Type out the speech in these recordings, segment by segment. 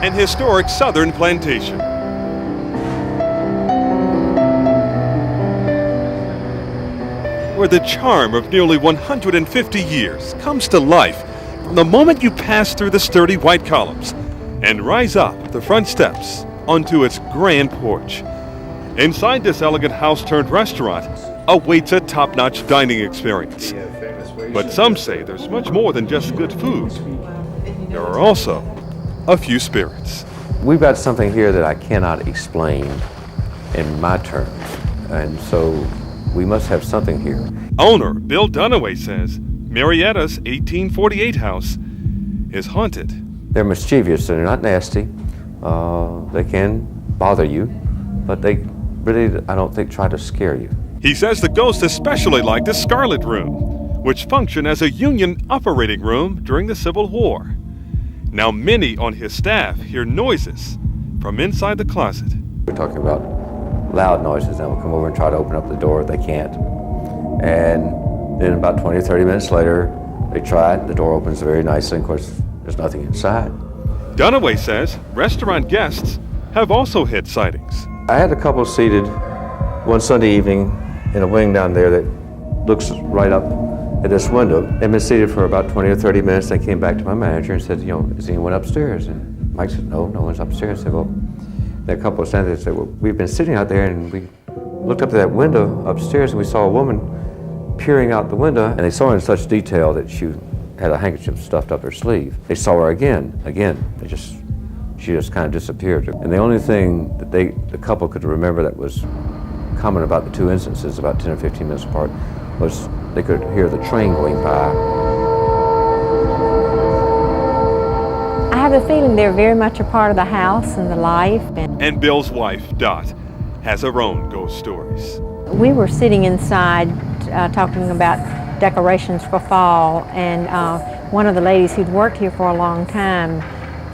an historic southern plantation. Where the charm of nearly 150 years comes to life from the moment you pass through the sturdy white columns and rise up the front steps onto its grand porch. Inside this elegant house-turned-restaurant awaits a top-notch dining experience. But some say there's much more than just good food. There are also a few spirits. We've got something here that I cannot explain in my terms, and so we must have something here. Owner Bill Dunaway says Marietta's 1848 house is haunted. They're mischievous, they're not nasty. They can bother you, but they really, I don't think, try to scare you. He says the ghosts especially like the Scarlet Room, which functioned as a Union operating room during the Civil War. Now many on his staff hear noises from inside the closet. We're talking about loud noises, and we'll come over and try to open up the door. They can't. And then about 20 or 30 minutes later, they try it. The door opens very nicely. Of course, there's nothing inside. Dunaway says restaurant guests have also had sightings. I had a couple seated one Sunday evening in a wing down there that looks right up at this window. They'd been seated for about 20 or 30 minutes. They came back to my manager and said, is anyone upstairs? And Mike said, no one's upstairs. I said, well, there are a couple of senators said, well, we've been sitting out there and we looked up to that window upstairs and we saw a woman peering out the window, and they saw her in such detail that she had a handkerchief stuffed up her sleeve. They saw her again. She just kind of disappeared. And the only thing that the couple could remember that was common about the two instances, about 10 or 15 minutes apart, was they could hear the train going by. I have a feeling they're very much a part of the house and the life. And Bill's wife, Dot, has her own ghost stories. We were sitting inside talking about decorations for fall, and one of the ladies who'd worked here for a long time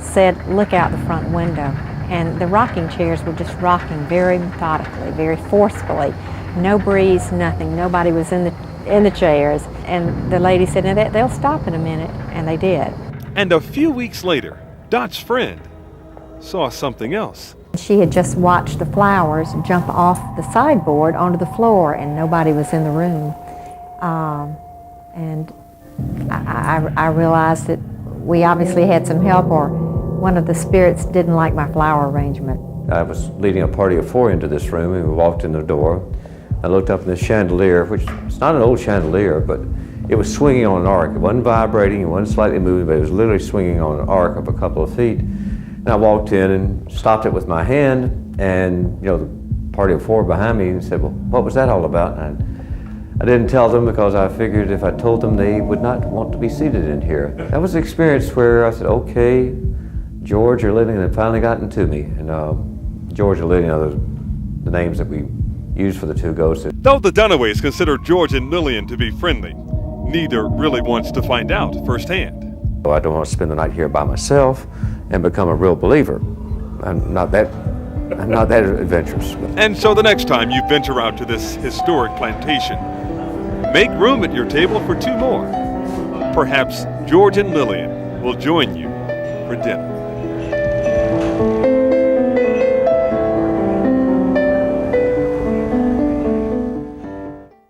said, look out the front window. And the rocking chairs were just rocking very methodically, very forcefully. No breeze, nothing. Nobody was in the chairs. And the lady said, no, they'll stop in a minute, and they did. And a few weeks later, Dot's friend saw something else. She had just watched the flowers jump off the sideboard onto the floor, and nobody was in the room. And I realized that we obviously had some help, or one of the spirits didn't like my flower arrangement. I was leading a party of 4 into this room, and we walked in the door. I looked up in the chandelier, which it's not an old chandelier, but it was swinging on an arc. It wasn't vibrating, it wasn't slightly moving, but it was literally swinging on an arc of a couple of feet. And I walked in and stopped it with my hand, and the party of 4 behind me said, well, what was that all about? And I didn't tell them because I figured if I told them, they would not want to be seated in here. That was the experience where I said, okay, George or Lillian had finally gotten to me. And George and Lillian are the names that we used for the two ghosts. Though the Dunaways consider George and Lillian to be friendly, neither really wants to find out firsthand. I don't want to spend the night here by myself and become a real believer. I'm not that adventurous. And so the next time you venture out to this historic plantation, make room at your table for 2 more. Perhaps George and Lillian will join you for dinner.